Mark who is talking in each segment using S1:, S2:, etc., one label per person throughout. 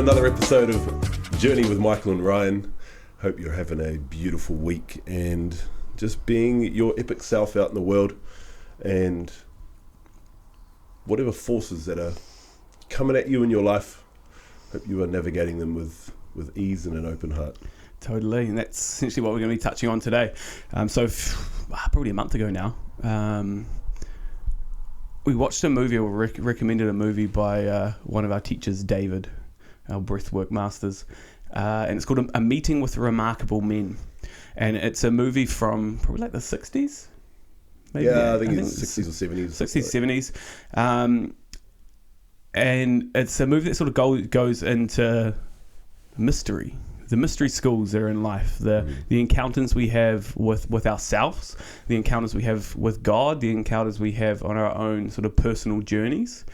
S1: another episode of Journey with Michael and Ryan. Hope you're having a beautiful week and just being your epic self out in the world, and whatever forces that are coming at you in your life, hope you are navigating them with ease and an open heart.
S2: Totally, and that's essentially what we're going to be touching on today. Probably a month ago now, we watched a movie, or recommended a movie by one of our teachers, David, our breathwork masters, and it's called A Meeting with Remarkable Men, and it's a movie from probably like the 60s. Maybe,
S1: I think it's 60s or 70s.
S2: 60s, 70s. And it's a movie that sort of goes into mystery. The mystery schools that are in life, the encounters we have with ourselves, the encounters we have with God, the encounters we have on our own sort of personal journeys.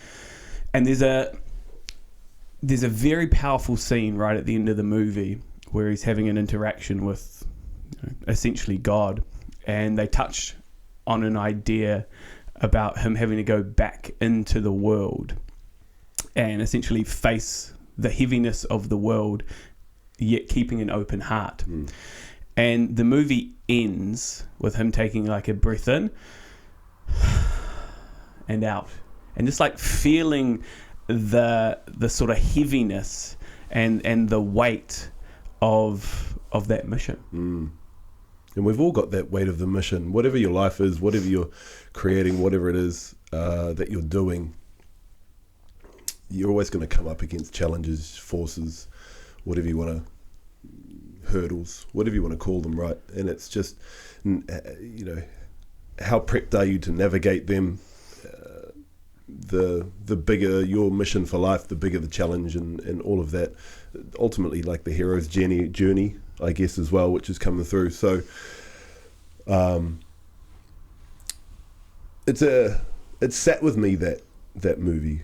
S2: And there's a very powerful scene right at the end of the movie where he's having an interaction with essentially God, and they touch on an idea about him having to go back into the world and essentially face the heaviness of the world, yet keeping an open heart. And the movie ends with him taking like a breath in and out, and just like feeling the sort of heaviness and the weight of that mission.
S1: And we've all got that weight of the mission. Whatever your life is, whatever you're creating, whatever it is that you're doing, you're always going to come up against challenges, forces, whatever you want to, hurdles, whatever you want to call them, right? And it's just, how prepped are you to navigate them? The bigger your mission for life, the bigger the challenge, and all of that. Ultimately, like the hero's journey, I guess, as well, which is coming through. So, it's sat with me, that movie,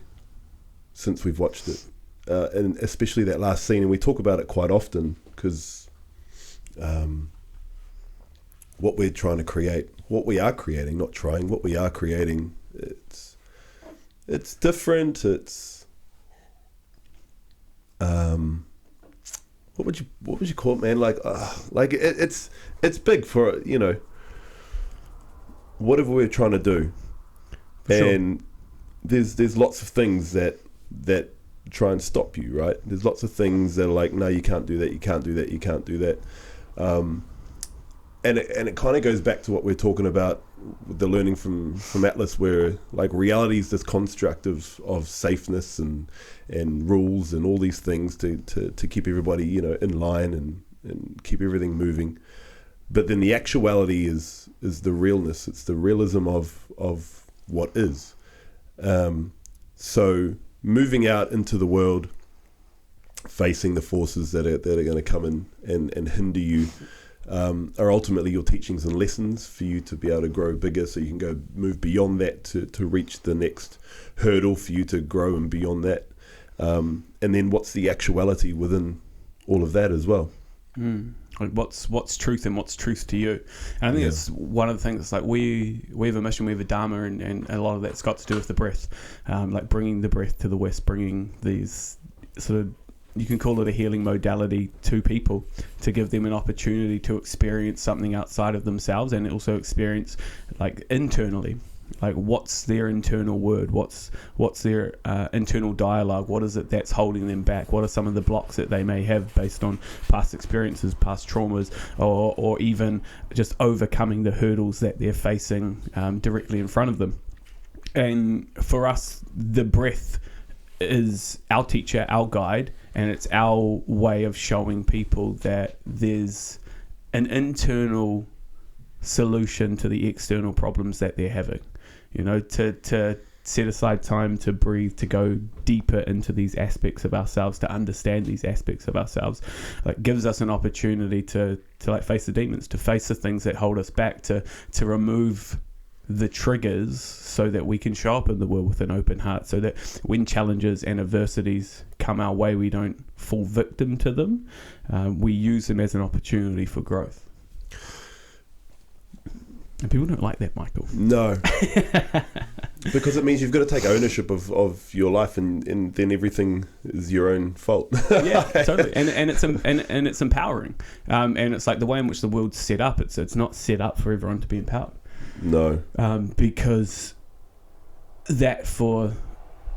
S1: since we've watched it, and especially that last scene. And we talk about it quite often because what we're trying to create, what we are creating, not trying, what we are creating, it's different. It's what would you call it, man? It's big for whatever we're trying to do. Sure. And there's lots of things that try and stop you, right? There's lots of things that are like, no, you can't do that, you can't do that, you can't do that. And it kind of goes back to what we're talking about with the learning from Atlas, where like reality is this construct of safeness and rules and all these things to keep everybody in line and keep everything moving. But then the actuality is the realness. It's the realism of what is. So moving out into the world, facing the forces that are going to come in and hinder you, are ultimately your teachings and lessons for you to be able to grow bigger, so you can move beyond that to reach the next hurdle for you to grow and beyond that. And then what's the actuality within all of that as well?
S2: Like what's truth and what's truth to you? And I think it's one of the things. It's like we have a mission, we have a dharma, and a lot of that's got to do with the breath, like bringing the breath to the West, bringing these sort of, you can call it a healing modality to people, to give them an opportunity to experience something outside of themselves, and also experience like internally, like what's their internal word, what's their internal dialogue, what is it that's holding them back, what are some of the blocks that they may have based on past experiences, past traumas, or even just overcoming the hurdles that they're facing directly in front of them. And for us, the breath is our teacher, our guide, and it's our way of showing people that there's an internal solution to the external problems that they're having. To set aside time to breathe, to go deeper into these aspects of ourselves, to understand these aspects of ourselves, like gives us an opportunity to like face the demons, to face the things that hold us back, to remove the triggers so that we can show up in the world with an open heart, so that when challenges and adversities come our way, we don't fall victim to them. We use them as an opportunity for growth. And people don't like that, Michael.
S1: No. Because it means you've got to take ownership of your life, and then everything is your own fault.
S2: Yeah, totally. And it's empowering. And it's like the way in which the world's set up. It's not set up for everyone to be empowered.
S1: No.
S2: Because that for,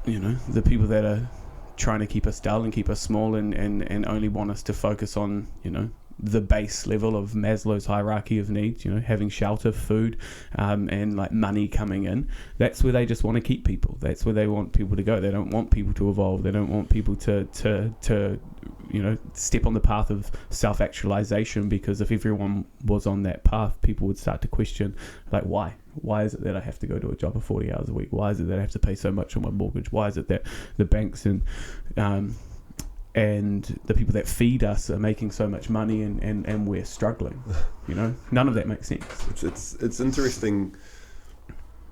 S2: the people that are trying to keep us dull and keep us small and only want us to focus on, the base level of Maslow's hierarchy of needs, having shelter, food, and like money coming in. That's where they just want to keep people. That's where they want people to go. They don't want people to evolve. They don't want people to step on the path of self-actualization, because if everyone was on that path, people would start to question, like, why? Why is it that I have to go to a job of 40 hours a week? Why is it that I have to pay so much on my mortgage? Why is it that the banks and the people that feed us are making so much money and we're struggling? None of that makes sense.
S1: It's interesting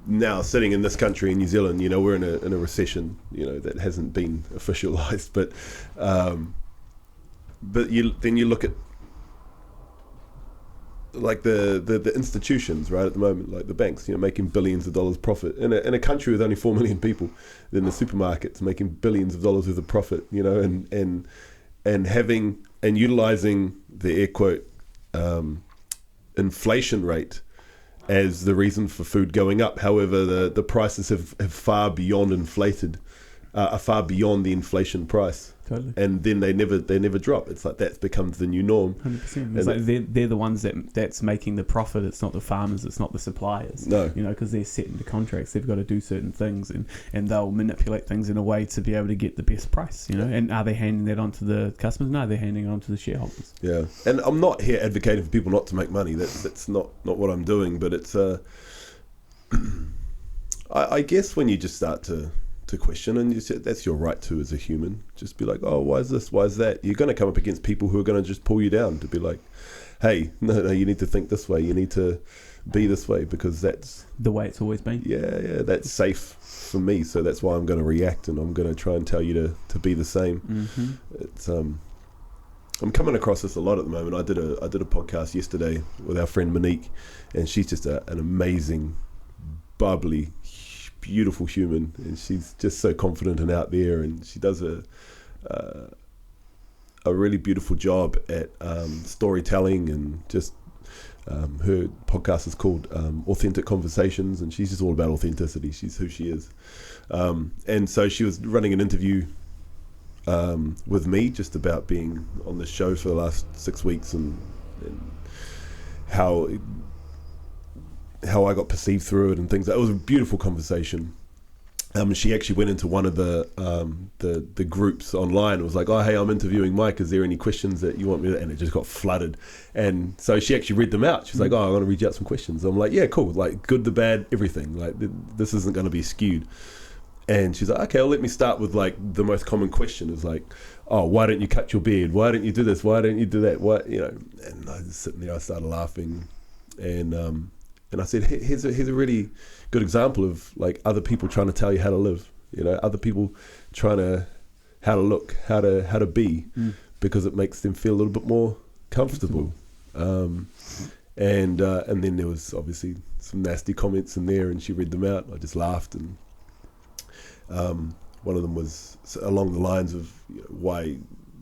S1: now, sitting in this country in New Zealand. We're in a recession, that hasn't been officialized, but you look at like the institutions, right, at the moment, like the banks, making billions of dollars profit in a country with only 4 million people. Then the supermarkets making billions of dollars worth of profit, and having and utilizing the air quote inflation rate as the reason for food going up. However, the prices have far beyond inflated, are far beyond the inflation price.
S2: Totally.
S1: And then they never drop. It's like that becomes the new norm.
S2: 100%. It's like they're the ones that's making the profit. It's not the farmers. It's not the suppliers.
S1: No.
S2: Because they're set into contracts. They've got to do certain things, and they'll manipulate things in a way to be able to get the best price. And are they handing that on to the customers? No, they're handing it on to the shareholders.
S1: Yeah. And I'm not here advocating for people not to make money. That's not what I'm doing. But it's I guess when you just start to question, and that's your right to as a human, just be like, oh, why is this, why is that? You're going to come up against people who are going to just pull you down, to be like, hey, no, you need to think this way, you need to be this way, because that's
S2: the way it's always been.
S1: Yeah, that's safe for me, so that's why I'm going to react, and I'm going to try and tell you to be the same.
S2: Mm-hmm.
S1: It's I'm coming across this a lot at the moment. I did a podcast yesterday with our friend Monique, and she's just an amazing, bubbly, beautiful human, and she's just so confident and out there, and she does a really beautiful job at storytelling, and just her podcast is called Authentic Conversations, and she's just all about authenticity. She's who she is, and so she was running an interview with me just about being on the show for the last 6 weeks, and how I got perceived through it and things. It was a beautiful conversation. She actually went into one of the groups online and was like, oh, hey, I'm interviewing Mike. Is there any questions that you want me to? And it just got flooded. And so she actually read them out. She's like, oh, I want to read you out some questions. I'm like, yeah, cool. Like, good, the bad, everything. Like, this isn't going to be skewed. And she's like, okay, well, let me start with like the most common question is like, oh, why don't you cut your beard? Why don't you do this? Why don't you do that? What, and I was sitting there, I started laughing, and I said, here's a really good example of like other people trying to tell you how to live, other people trying to, how to look, how to be, because it makes them feel a little bit more comfortable. And then there was obviously some nasty comments in there, and she read them out. I just laughed, and one of them was along the lines of why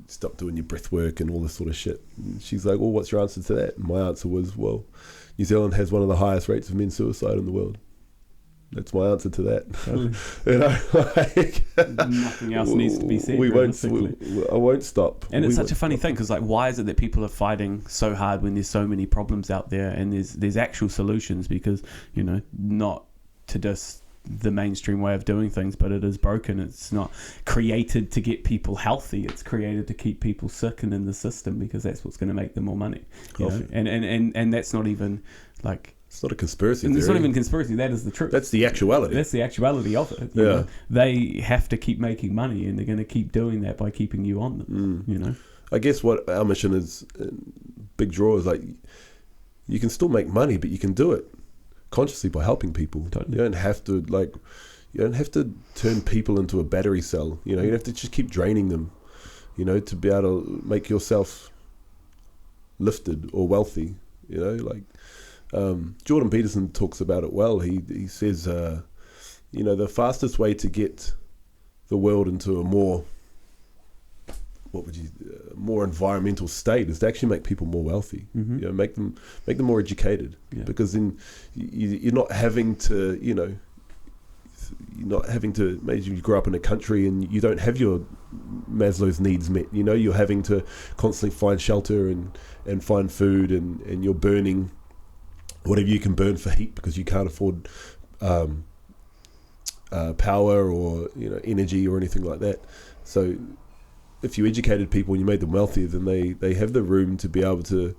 S1: stop doing your breath work and all this sort of shit. And she's like, well, what's your answer to that? And my answer was, well, New Zealand has one of the highest rates of men's suicide in the world. That's my answer to that.
S2: Nothing else needs to be said.
S1: I won't stop.
S2: And it's such a funny thing, because like, why is it that people are fighting so hard when there's so many problems out there, and there's actual solutions? Because not to just the mainstream way of doing things, but it is broken. It's not created to get people healthy. It's created to keep people sick and in the system, because that's what's going to make them more money. And that's not even like,
S1: it's not a conspiracy
S2: theory. It's not even a conspiracy. That is the truth.
S1: That's the actuality.
S2: That's the actuality of it. You know? They have to keep making money, and they're going to keep doing that by keeping you on them.
S1: I guess what our mission is, big draw, is like, you can still make money, but you can do it consciously by helping people. Totally. You don't have to turn people into a battery cell. You have to just keep draining them, to be able to make yourself lifted or wealthy. Jordan Peterson talks about it well. He says, the fastest way to get the world into a more more environmental state is to actually make people more wealthy.
S2: Mm-hmm.
S1: Make them more educated, because then you're not having to, maybe you grow up in a country and you don't have your Maslow's needs met. You're having to constantly find shelter and find food, and you're burning whatever you can burn for heat because you can't afford power or energy or anything like that. So if you educated people and you made them wealthier, then they have the room to be able to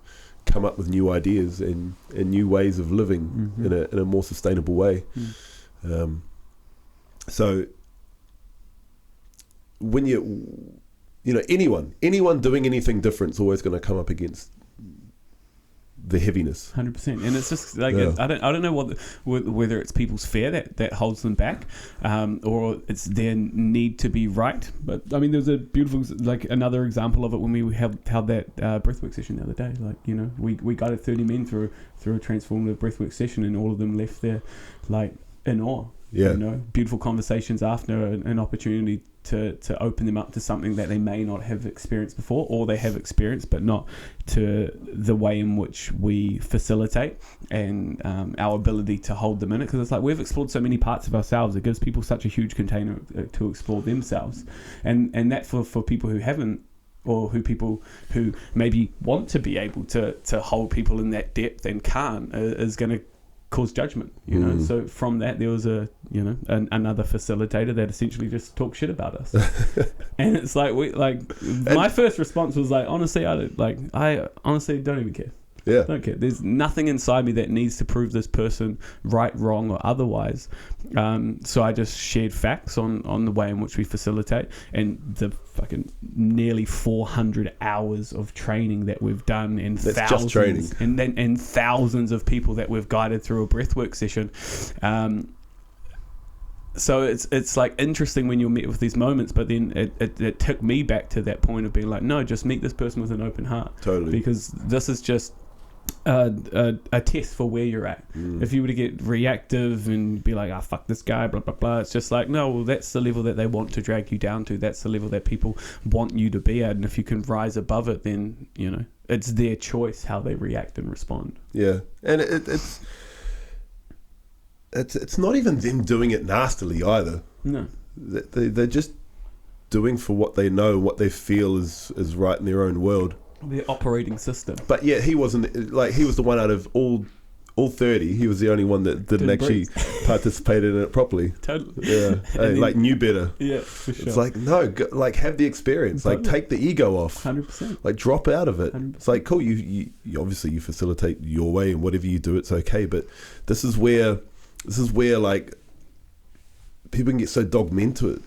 S1: come up with new ideas and new ways of living in a more sustainable way. So when anyone doing anything different is always going to come up against the heaviness.
S2: 100%. And it's just like, I don't know whether it's people's fear that holds them back, or it's their need to be right. But I mean, there's a beautiful, like another example of it when we held that breathwork session the other day. Like, we guided 30 men through a transformative breathwork session, and all of them left there like in awe. Beautiful conversations after, an opportunity to open them up to something that they may not have experienced before, or they have experienced but not to the way in which we facilitate, and our ability to hold them in it, because it's like we've explored so many parts of ourselves. It gives people such a huge container to explore themselves, and that for people who haven't, or people who maybe want to be able to hold people in that depth and can't, is going to cause judgment, So from that, there was another facilitator that essentially just talked shit about us, and it's like my first response was like, honestly, I honestly don't even care.
S1: Yeah.
S2: Don't care. There's nothing inside me that needs to prove this person right, wrong, or otherwise. So I just shared facts on the way in which we facilitate, and the fucking nearly 400 hours of training that we've done, and
S1: that's
S2: thousands,
S1: just training,
S2: and thousands of people that we've guided through a breathwork session. So it's like interesting when you're met with these moments, but then it took me back to that point of being like, no, just meet this person with an open heart.
S1: Totally.
S2: Because this is just a test for where you're at. If you were to get reactive and be like, fuck this guy, blah blah blah, it's just like, no, well, that's the level that they want to drag you down to. That's the level that people want you to be at, and if you can rise above it, then it's their choice how they react and respond.
S1: Yeah. And it's not even them doing it nastily either.
S2: No,
S1: they're just doing for what they know, what they feel is right in their own world,
S2: their operating system.
S1: But yeah, he wasn't, like, he was the one out of all 30, he was the only one that didn't actually participate in it properly.
S2: Totally.
S1: Yeah. Hey, like, knew better.
S2: Yeah, for sure.
S1: It's like, no, have the experience. Totally. Like, take the ego off.
S2: 100%.
S1: Like, drop out of it.
S2: 100%.
S1: It's like, cool, you obviously you facilitate your way, and whatever you do, it's okay. But this is where like, people can get so dogmatic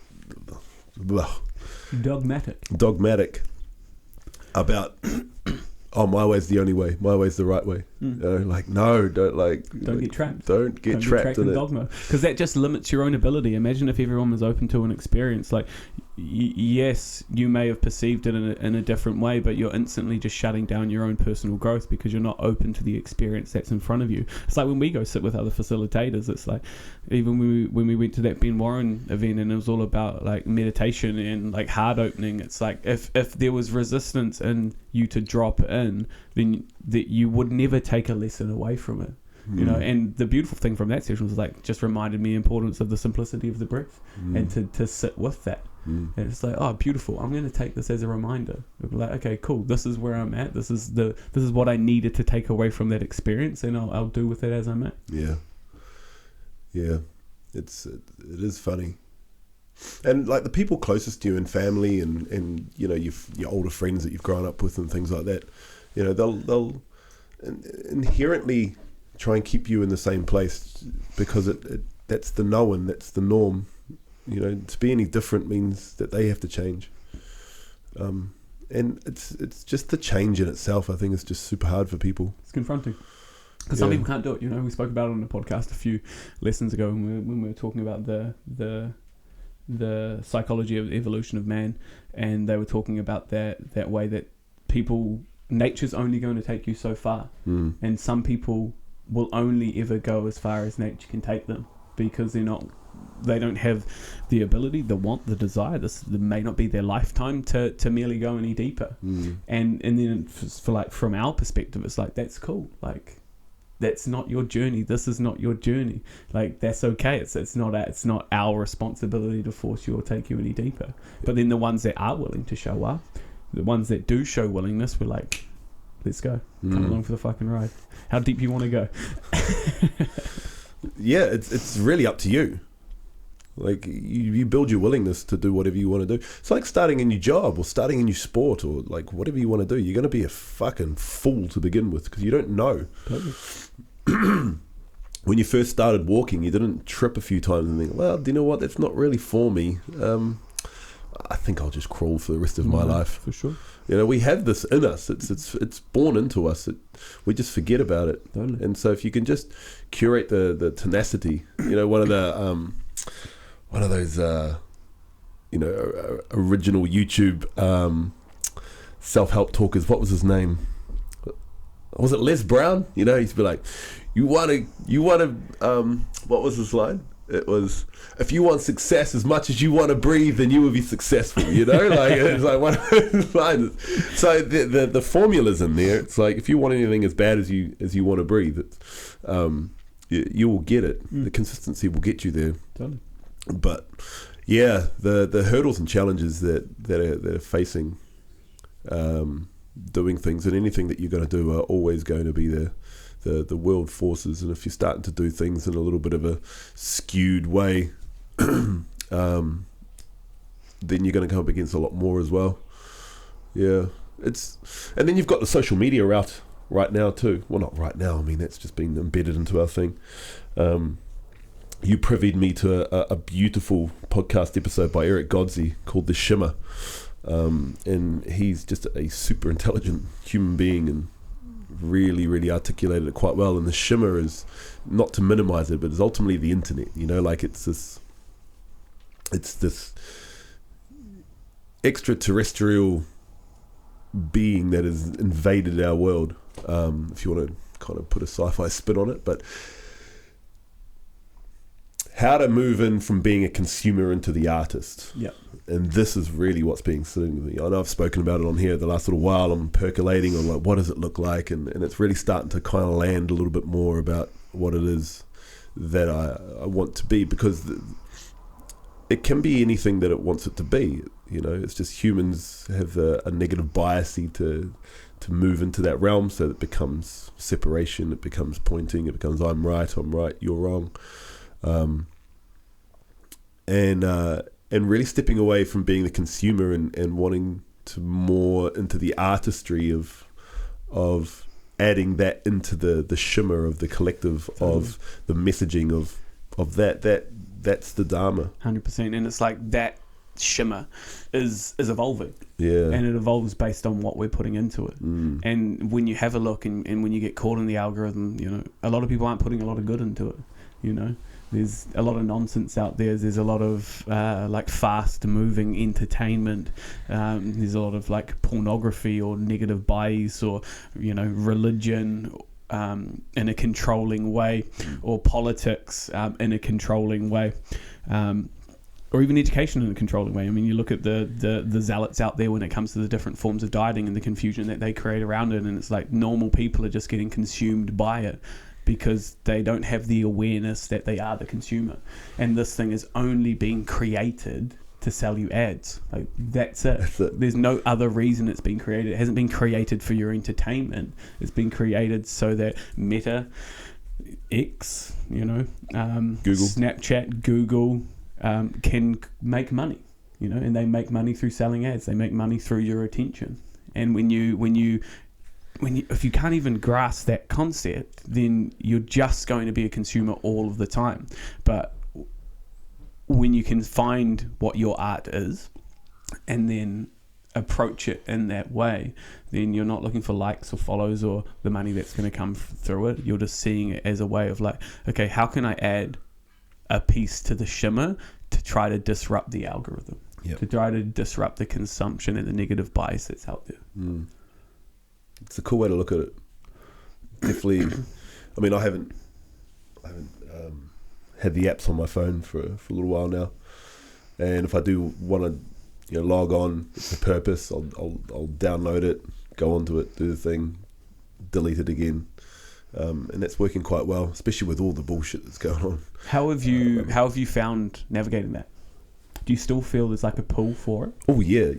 S1: about my way's the only way, my way's the right way. Like, no, don't get trapped. Don't get trapped in
S2: dogma, because that just limits your own ability. Imagine if everyone was open to an experience. Like, yes, you may have perceived it in a different way, but you're instantly just shutting down your own personal growth because you're not open to the experience that's in front of you. It's like when we go sit with other facilitators, it's like, even when we went to that Ben Warren event, and it was all about like meditation and like heart opening, it's like if there was resistance in you to drop in, then that you would never take a lesson away from it. And the beautiful thing from that session was like, just reminded me the importance of the simplicity of the breath, and to sit with that. And it's like, oh, beautiful, I'm going to take this as a reminder. Like, okay, cool, this is where I'm at, this is what I needed to take away from that experience, and I'll do with it as I'm at.
S1: Yeah, it is funny. And like the people closest to you, and family, and your older friends that you've grown up with and things like that, they'll inherently try and keep you in the same place, because that's the known, that's the norm. To be any different means that they have to change. And it's just the change in itself, I think, is just super hard for people.
S2: It's confronting. Because some people can't do it. We spoke about it on the podcast a few lessons ago when we were talking about the psychology of evolution of man, and they were talking about that way that nature's only going to take you so far, and some people will only ever go as far as nature can take them, because they don't have the ability, the want, the desire. This may not be their lifetime to merely go any deeper. And then for like, from our perspective, it's like, that's cool. Like, that's not your journey. This is not your journey. Like, that's okay. It's not our responsibility to force you or take you any deeper. But then the ones that are willing to show up, the ones that do show willingness, we're like, let's go. Come along for the fucking ride. How deep you want to go?
S1: Yeah, it's really up to you. Like, you build your willingness to do whatever you want to do. It's like starting a new job or starting a new sport or like whatever you want to do. You're going to be a fucking fool to begin with because you don't know. When you first started walking, you didn't trip a few times and think, well, do you know what? That's not really for me. I think I'll just crawl for the rest of my life.
S2: For sure.
S1: You know, we have this in us. It's born into us. We just forget about it.
S2: Totally.
S1: And so if you can just curate the tenacity, you know, one of those original YouTube self-help talkers, what was his name? Was it Les Brown? You know, he'd be like, you want to what was his line? It was, if you want success as much as you want to breathe, then you will be successful, you know? Like, it's like one of those lines. So the formula's in there. It's like, if you want anything as bad as you want to breathe, it's, you will get it. The consistency will get you there.
S2: Totally.
S1: But yeah, the hurdles and challenges that are facing doing things, and anything that you're going to do are always going to be the world forces. And if you're starting to do things in a little bit of a skewed way, then you're going to come up against a lot more as well. Yeah, and then you've got the social media out right now too. Well, not right now. I mean, that's just been embedded into our thing. You privied me to a beautiful podcast episode by Eric Godsey called The Shimmer. And he's just a super intelligent human being and really, really articulated it quite well. And the shimmer is, not to minimize it, but it's ultimately the internet, you know, like it's this extraterrestrial being that has invaded our world. If you want to kind of put a sci-fi spin on it, but how to move in from being a consumer into the artist.
S2: Yeah.
S1: And this is really what's being sitting with me. I know I've spoken about it on here the last little while. I'm percolating on like, what does it look like? And it's really starting to kind of land a little bit more about what it is that I want to be, because it can be anything that it wants it to be. You know, it's just humans have a negative bias to move into that realm. So it becomes separation. It becomes pointing. It becomes I'm right, you're wrong. And really stepping away from being the consumer and wanting to more into the artistry of adding that into the shimmer of the collective, of the messaging of that's the Dharma.
S2: 100%. And it's like that shimmer is evolving.
S1: Yeah.
S2: And it evolves based on what we're putting into it. And when you have a look and when you get caught in the algorithm, you know, a lot of people aren't putting a lot of good into it, you know. There's a lot of nonsense out there. There's a lot of like fast moving entertainment. There's a lot of like pornography or negative bias, or, you know, religion in a controlling way, or politics in a controlling way, or even education in a controlling way. I mean, you look at the zealots out there when it comes to the different forms of dieting and the confusion that they create around it, and it's like normal people are just getting consumed by it, because they don't have the awareness that they are the consumer. And this thing is only being created to sell you ads. Like, that's it. There's no other reason it's been created. It hasn't been created for your entertainment. It's been created so that Meta, X, you know,
S1: Google,
S2: Snapchat, Google can make money, you know, and they make money through selling ads. They make money through your attention. And if you can't even grasp that concept, then you're just going to be a consumer all of the time. But when you can find what your art is and then approach it in that way, then you're not looking for likes or follows or the money that's going to come through it. You're just seeing it as a way of like, okay, how can I add a piece to the shimmer to try to disrupt the algorithm, to try to disrupt the consumption and the negative bias that's out there.
S1: It's a cool way to look at it. Definitely. I mean, I haven't had the apps on my phone for a little while now, and if I do want to log on, it's a purpose. I'll download it, go onto it, do the thing, delete it again, and that's working quite well, especially with all the bullshit that's going on.
S2: How have you found navigating that? Do you still feel there's like a pull for it?
S1: Oh yeah.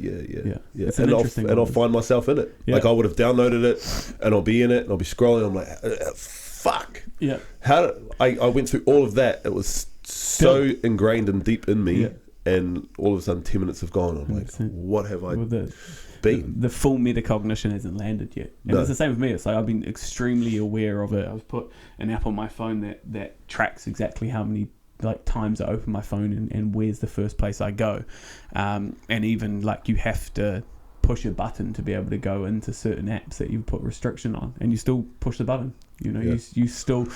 S2: It's an interesting
S1: I'll find myself in it.
S2: Yeah.
S1: Like I would have downloaded it, and I'll be in it, and I'll be scrolling. I'm like, fuck.
S2: Yeah.
S1: I went through all of that. It was so ingrained and deep in me, and all of a sudden 10 minutes have gone. I'm like, what have I been?
S2: The full metacognition hasn't landed yet. And it's the same with me. It's like I've been extremely aware of it. I've put an app on my phone that tracks exactly how many times I open my phone and where's the first place I go, and even you have to push a button to be able to go into certain apps that you put restriction on, and you still push the button. You still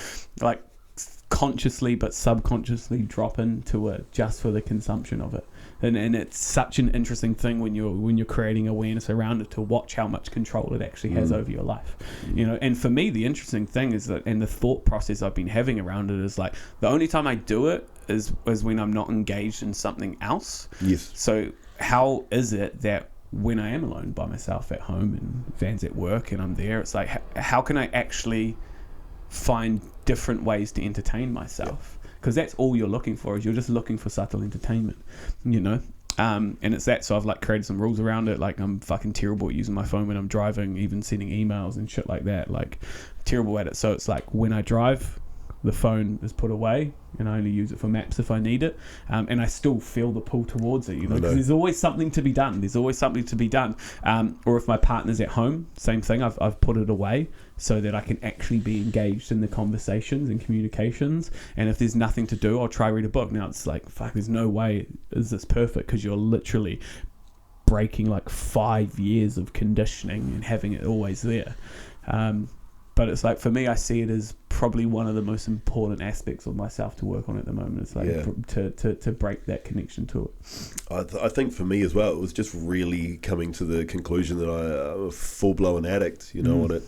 S2: consciously but subconsciously drop into it just for the consumption of it. And it's such an interesting thing when you're creating awareness around it to watch how much control it actually has over your life. And for me, the interesting thing is that, and the thought process I've been having around it is the only time I do it is when I'm not engaged in something else.
S1: Yes.
S2: So how is it that when I am alone by myself at home and Van's at work and I'm there, it's how can I actually find different ways to entertain myself? Because that's all you're looking for, is you're just looking for subtle entertainment, and it's that. So I've created some rules around it. I'm fucking terrible at using my phone when I'm driving, even sending emails and shit like that. Terrible at it. So it's when I drive, the phone is put away and I only use it for maps if I need it, and I still feel the pull towards it, because there's always something to be done. Or if my partner's at home, same thing, I've put it away so that I can actually be engaged in the conversations and communications. And if there's nothing to do, I'll try read a book. Now it's fuck, there's no way is this perfect, because you're literally breaking 5 years of conditioning and having it always there. But it's for me, I see it as probably one of the most important aspects of myself to work on at the moment. It's to break that connection to it.
S1: I think for me as well, it was just really coming to the conclusion that I'm a full-blown addict, on it,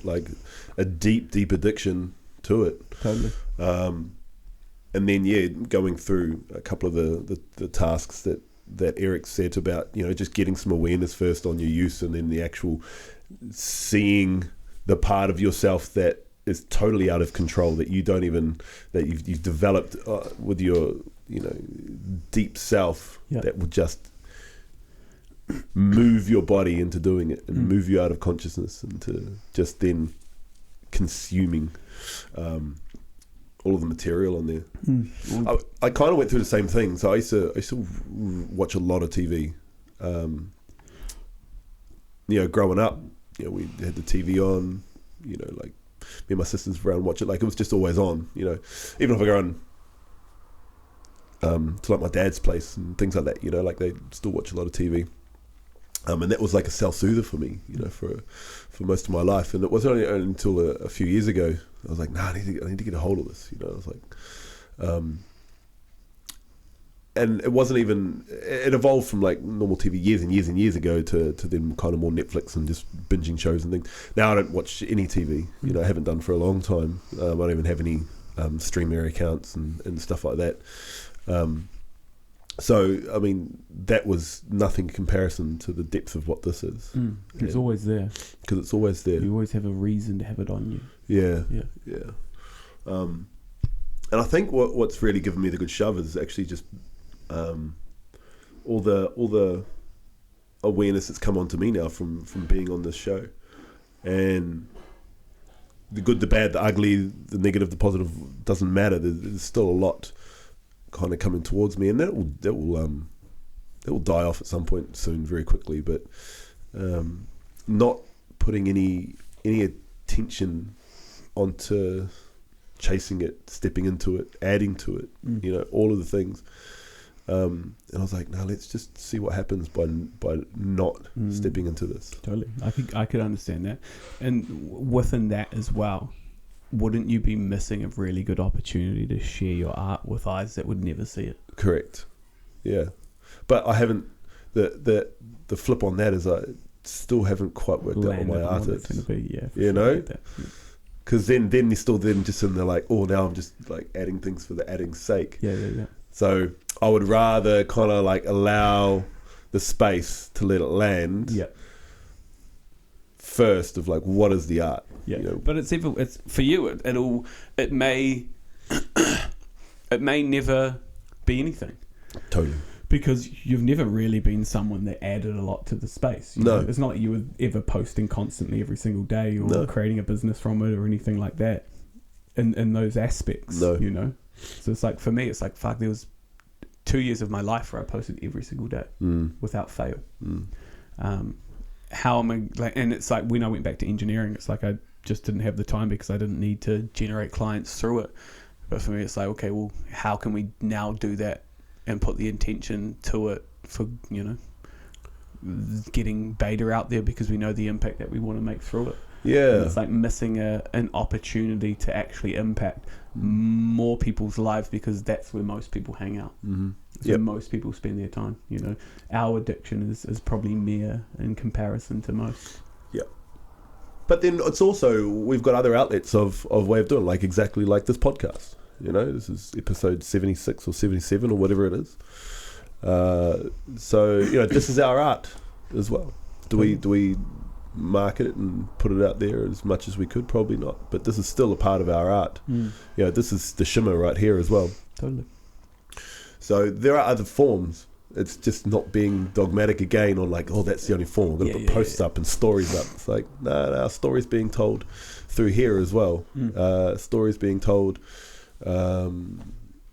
S1: a deep addiction to it.
S2: Totally.
S1: And then, going through a couple of the tasks that Eric said about, just getting some awareness first on your use, and then the actual seeing the part of yourself that is totally out of control, that you don't even, that you've developed with your deep self, that will just move your body into doing it and move you out of consciousness into just then consuming all of the material on there. I kind of went through the same thing. So I used to watch a lot of TV. Growing up, we had the TV on, me and my sisters were around and watch it. It was just always on, even if I go on to my dad's place and things like that, they still watch a lot of TV. And that was a self-soother for me, for most of my life. And it wasn't only until a few years ago, I was nah, I need to get a hold of this, I was and it wasn't even, it evolved from normal TV years and years and years ago to then kind of more Netflix and just binging shows and things. Now I don't watch any TV, I haven't done for a long time. I don't even have any streamer accounts and stuff like that. So, I mean, that was nothing in comparison to the depth of what this is.
S2: It's always there.
S1: Because it's always there.
S2: You always have a reason to have it on you.
S1: Yeah. And I think what's really given me the good shove is actually just all the awareness that's come onto me now from being on this show, and the good, the bad, the ugly, the negative, the positive, doesn't matter. There's still a lot kind of coming towards me, and that will die off at some point soon, very quickly. But not putting any attention onto chasing it, stepping into it, adding to it, all of the things. And I was no, let's just see what happens by not stepping into this.
S2: Totally. I could understand that. And within that as well, wouldn't you be missing a really good opportunity to share your art with eyes that would never see it?
S1: Correct. Yeah. But I haven't, the flip on that is I still haven't quite worked out what my art is.
S2: It's going to be,
S1: you know?
S2: Like
S1: Because then they're still then just in the like, oh, now I'm just like adding things for the adding sake.
S2: Yeah.
S1: So I would rather kind of like allow the space to let it land.
S2: Yeah.
S1: First of like, what is the art?
S2: Yeah.
S1: You know?
S2: But it's for you. It may it may never be anything.
S1: Totally.
S2: Because you've never really been someone that added a lot to the space. You know? It's not like you were ever posting constantly every single day or creating a business from it or anything like that in those aspects, you know? So it's like, for me, it's like, fuck, there was 2 years of my life where I posted every single day without fail. How am I, like, and it's like when I went back to engineering, it's like I just didn't have the time because I didn't need to generate clients through it. But for me, it's like, okay, well, how can we now do that and put the intention to it for, you know, getting beta out there because we know the impact that we want to make through it.
S1: Yeah.
S2: And it's like missing an opportunity to actually impact more people's lives because that's where most people hang out. It's where most people spend their time, you know. Our addiction is probably mere in comparison to most. Yeah.
S1: But then it's also, we've got other outlets of way of doing, like exactly like this podcast. You know, this is episode 76 or 77 or whatever it is. So, you know, this is our art as well. Do we market it and put it out there as much as we could? Probably not. But this is still a part of our art. You know, this is the Shimmer right here as well.
S2: Totally.
S1: So there are other forms. It's just not being dogmatic again on like, oh, that's the only form. We're going to put posts up and stories up. It's like, our stories being told through here as well. Stories being told, you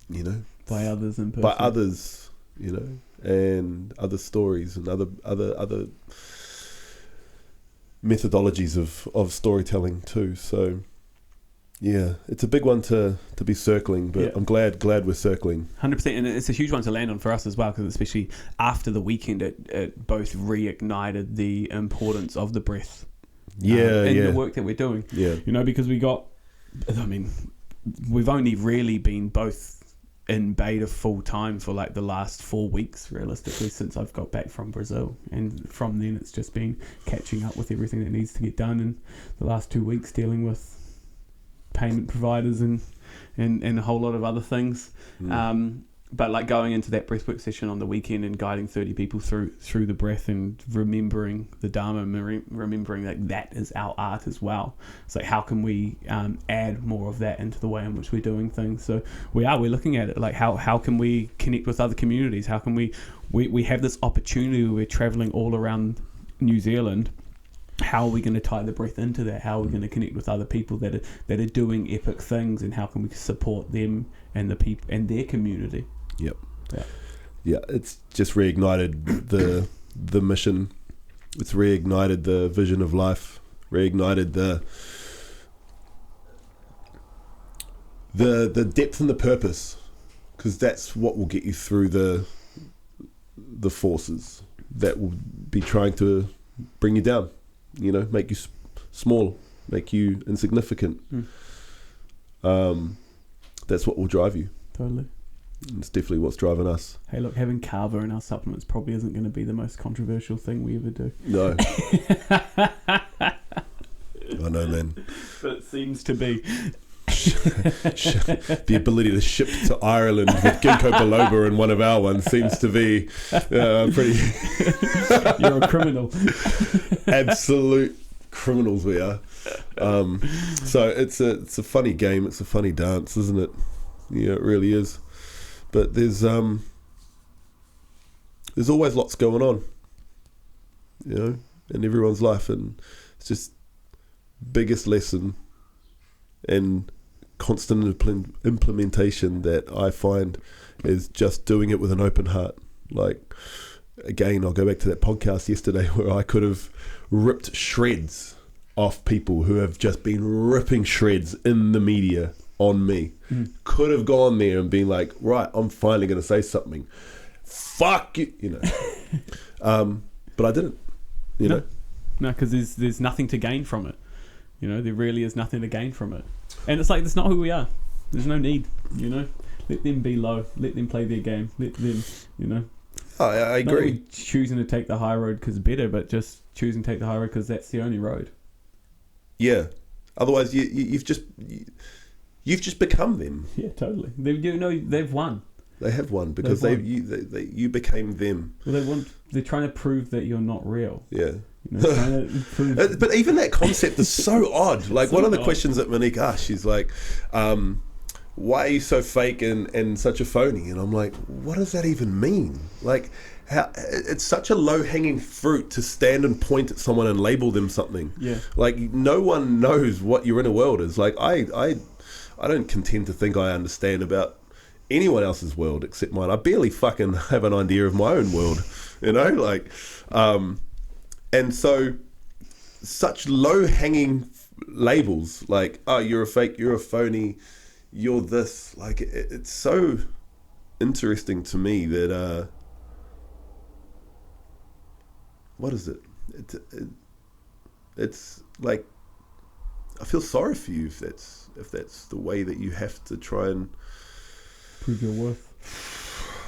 S1: know,
S2: by others in person.
S1: By others, you know, and other stories and other methodologies of storytelling too. So yeah, it's a big one to be circling, but I'm glad we're circling.
S2: 100%, and it's a huge one to land on for us as well, because especially after the weekend, it both reignited the importance of the breath. The work that we're doing. You know, because we've only really been both in beta full time for like the last 4 weeks realistically since I've got back from Brazil, and from then it's just been catching up with everything that needs to get done, and the last 2 weeks dealing with payment providers and a whole lot of other things. But like going into that breathwork session on the weekend and guiding 30 people through the breath and remembering the Dharma, remembering that is our art as well. It's like, how can we add more of that into the way in which we're doing things? So we're looking at it like, how can we connect with other communities? How can we have this opportunity where we're traveling all around New Zealand. How are we going to tie the breath into that? How are we going to connect with other people that are doing epic things, and how can we support them and the people and their community? Yeah, it's just reignited the mission. It's reignited the vision of life. Reignited the depth and the purpose, because that's what will get you through the forces that will be trying to bring you down. You know, make you small, make you insignificant. That's what will drive you. Totally.
S1: It's definitely what's driving us.
S2: Hey, look, having kava in our supplements probably isn't going to be the most controversial thing we ever do.
S1: No. I know, man.
S2: But it seems to be.
S1: The ability to ship to Ireland with ginkgo biloba in one of our ones seems to be pretty.
S2: You're a criminal.
S1: Absolute criminals we are. So it's a funny game. It's a funny dance, isn't it? Yeah, it really is. But there's always lots going on, you know, in everyone's life, and it's just biggest lesson and constant implementation that I find is just doing it with an open heart. Like, again, I'll go back to that podcast yesterday where I could have ripped shreds off people who have just been ripping shreds in the media on me. Could have gone there and been like, right, I'm finally going to say something. Fuck you, you know. But I didn't, you know.
S2: No, because there's nothing to gain from it. You know, there really is nothing to gain from it. And it's like, that's not who we are. There's no need, you know. Let them be low. Let them play their game. Let them, you know.
S1: I agree.
S2: Not choosing to take the high road because better, but just choosing to take the high road because that's the only road.
S1: Yeah. Otherwise, you've just become them.
S2: Yeah, totally. They've won.
S1: They have won because you became them.
S2: Well, they're trying to prove that you're not real.
S1: Yeah.
S2: Trying to prove.
S1: But even that concept is so odd. Like
S2: So
S1: one of the
S2: odd.
S1: questions that Monique asked, she's like, why are you so fake and such a phony? And I'm like, what does that even mean? Like, how it's such a low-hanging fruit to stand and point at someone and label them something.
S2: Yeah.
S1: Like, no one knows what your inner world is. Like, I don't contend to think I understand about anyone else's world except mine. I barely fucking have an idea of my own world, like, and so such low-hanging labels like, oh, you're a fake, you're a phony, you're this, like, it's so interesting to me that what is it? It's like, I feel sorry for you if that's the way that you have to try and
S2: Prove your worth.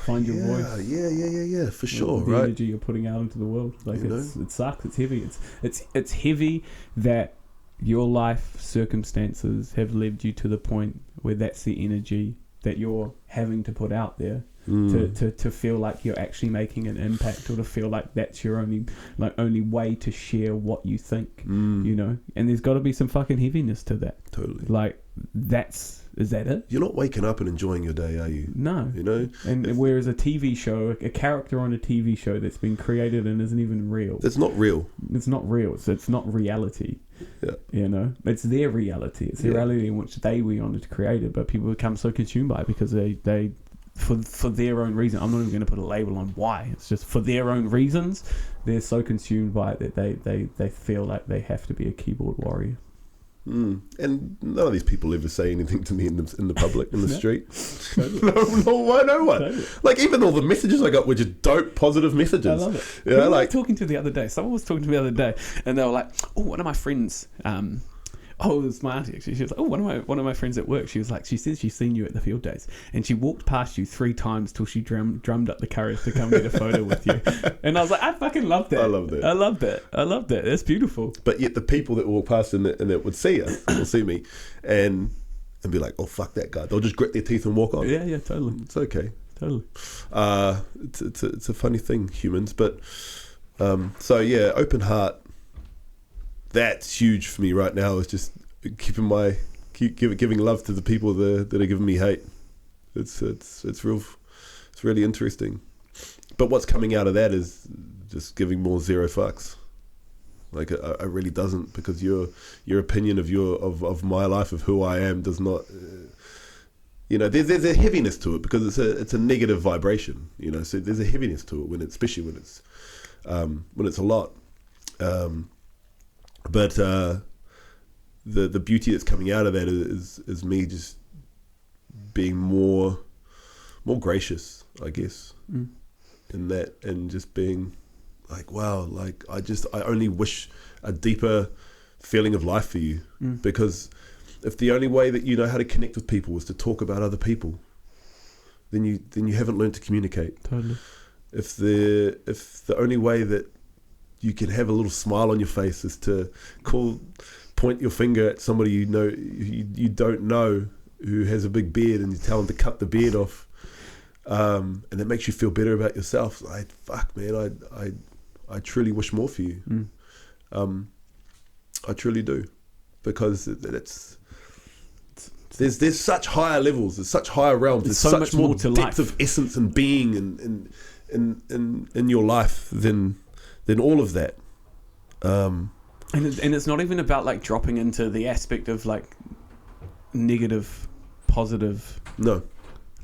S2: Find your voice.
S1: Yeah, for sure,
S2: The
S1: right?
S2: energy you're putting out into the world. Like, it sucks. It's heavy. It's heavy that your life circumstances have led you to the point where that's the energy that you're having to put out there. To feel like you're actually making an impact, or to feel like that's your only way to share what you think, and there's got to be some fucking heaviness to that.
S1: Totally.
S2: Like, is that it?
S1: You're not waking up and enjoying your day, are you?
S2: No. And whereas a TV show, a character on a TV show that's been created and isn't even real.
S1: It's not real.
S2: It's not real. So it's not reality.
S1: Yeah.
S2: It's their reality. It's the reality in which they wanted to create it, but people become so consumed by it because they for their own reason. I'm not even going to put a label on why. It's just for their own reasons. They're so consumed by it that they feel like they have to be a keyboard warrior.
S1: And none of these people ever say anything to me in the public, in the street.
S2: Totally.
S1: No one.
S2: Totally.
S1: Like, even all the messages I got were just dope, positive messages.
S2: I love it.
S1: Yeah,
S2: Who was I
S1: like,
S2: talking to the other day? Someone was talking to me the other day, and they were like, "Oh, one of my friends." It was my auntie actually. She was like, "Oh, one of my friends at work." She was like, "She says she's seen you at the field days, and she walked past you 3 times till she drummed up the courage to come get a photo with you." And I was like, "I fucking love that.
S1: I love that.
S2: I love that. That's beautiful."
S1: But yet the people that walk past and that would see us, will see me, and be like, "Oh, fuck that guy." They'll just grit their teeth and walk on.
S2: Yeah, totally.
S1: It's okay.
S2: Totally.
S1: It's a funny thing, humans. But so yeah, open heart. That's huge for me right now. Is just giving love to the people that are giving me hate. It's really interesting. But what's coming out of that is just giving more zero fucks. Like, I really doesn't, because your opinion of my life, of who I am, does not. There's a heaviness to it because it's a negative vibration. So there's a heaviness to it especially when it's a lot. But the beauty that's coming out of that is me just being more gracious, I guess, in that, and just being like, wow, like I only wish a deeper feeling of life for you, because if the only way that you know how to connect with people is to talk about other people, then you haven't learned to communicate.
S2: Totally.
S1: If the only way that you can have a little smile on your face is to point your finger at somebody you don't know who has a big beard, and you tell them to cut the beard off, and it makes you feel better about yourself. I truly wish more for you. I truly do, because there's such higher levels, there's such higher realms, there's
S2: so
S1: such
S2: much
S1: more
S2: more to
S1: depth
S2: life.
S1: of essence and being in your life than all of that.
S2: And it's not even about like dropping into the aspect of like negative, positive.
S1: No.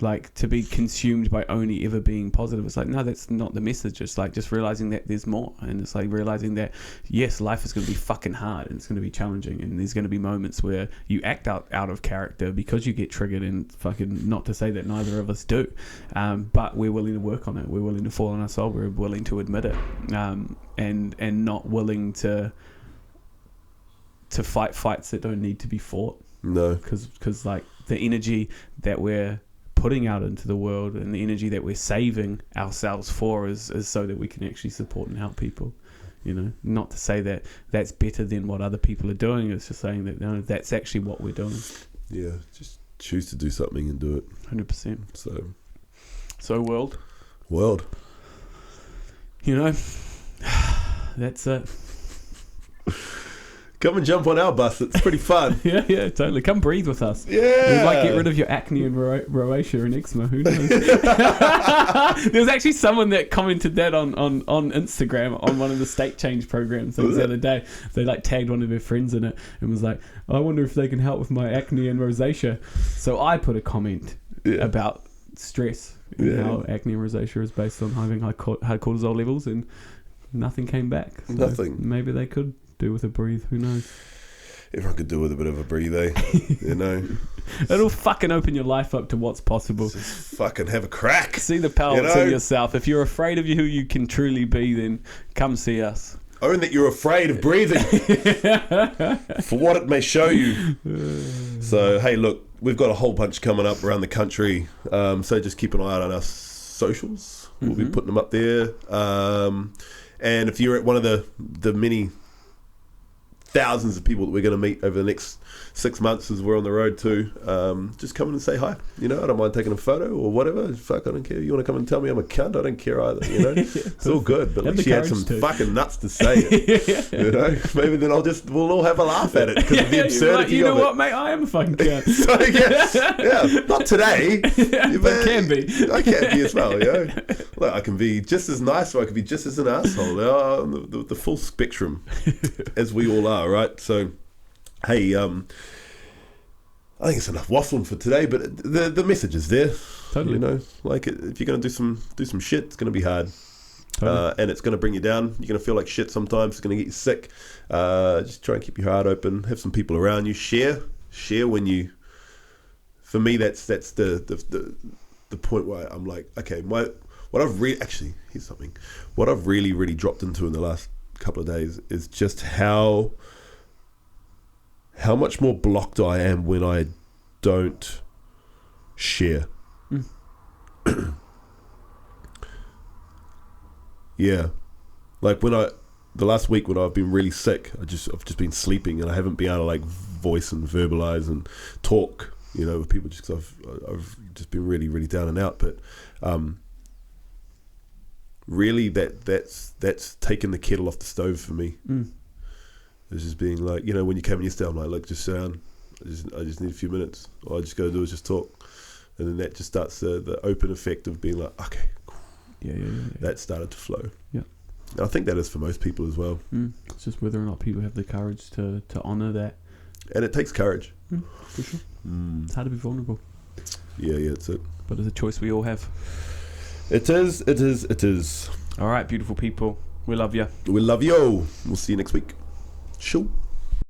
S2: Like, to be consumed by only ever being positive. It's like, no, that's not the message. It's like just realizing that there's more. And it's like realizing that, yes, life is going to be fucking hard and it's going to be challenging. And there's going to be moments where you act out of character because you get triggered, and fucking, not to say that neither of us do. But we're willing to work on it. We're willing to fall on our soul. We're willing to admit it. And not willing to fight fights that don't need to be fought.
S1: No.
S2: Because like the energy that we're putting out into the world and the energy that we're saving ourselves for is so that we can actually support and help people. not to say that that's better than what other people are doing. It's just saying that that's actually what we're doing.
S1: Yeah, just choose to do something and do it.
S2: 100%. So world, that's it.
S1: Come and jump on our bus. It's pretty fun.
S2: yeah, totally. Come breathe with us.
S1: Yeah.
S2: We might get rid of your acne and rosacea and eczema. Who knows? There was actually someone that commented that on Instagram on one of the state change programs the other day. They tagged one of their friends in it and was like, I wonder if they can help with my acne and rosacea. So I put a comment about stress and how acne and rosacea is based on having high cortisol levels, and nothing came back. So
S1: nothing.
S2: Maybe they could do with a breathe, who knows?
S1: Everyone could do with a bit of a breathe, eh?
S2: It'll fucking open your life up to what's possible.
S1: Just fucking have a crack.
S2: See the power that's in yourself. If you're afraid of who you can truly be, then come see us.
S1: Own that you're afraid of breathing for what it may show you. So, hey, look, we've got a whole bunch coming up around the country. So just keep an eye out on our socials. We'll be putting them up there. And if you're at one of the many thousands of people that we're going to meet over the next 6 months as we're on the road too, just come in and say hi. I don't mind taking a photo or whatever. Fuck, I don't care. You want to come and tell me I'm a cunt? I don't care either. It's all good. But at least you had some fucking nuts to say it. Maybe then we'll all have a laugh at it because of the absurdity of it.
S2: What, mate? I am a fucking cunt.
S1: So, not today.
S2: But can be.
S1: I can be as well. Look, I can be just as nice, or I can be just as an asshole. The full spectrum, as we all are, right? So, hey, I think it's enough waffling for today, but the message is there.
S2: Totally.
S1: If you're going to do some shit, it's going to be hard.
S2: Totally.
S1: And it's going to bring you down. You're going to feel like shit sometimes. It's going to get you sick. Just try and keep your heart open. Have some people around you. Share when you. For me, that's the point where I'm like, okay, here's something. What I've really dropped into in the last couple of days is just how much more blocked I am when I don't share. Yeah, like the last week when I've been really sick, I've just been sleeping and I haven't been able to voice and verbalize and talk, with people just because I've just been really down and out. But really, that's taken the kettle off the stove for me. It's just being like, when you came in yesterday, I'm like, look, just sit down. I just need a few minutes. All I just got to do is just talk. And then that just starts the open effect of being like, okay, cool. Yeah. That started to flow. Yeah. And I think that is for most people as well.
S2: It's just whether or not people have the courage to honour that.
S1: And it takes courage.
S2: For sure. It's hard to be vulnerable.
S1: Yeah, it's it.
S2: But it's a choice we all have.
S1: It is.
S2: All right, beautiful people. We love you.
S1: We love you. We'll see you next week. Sure.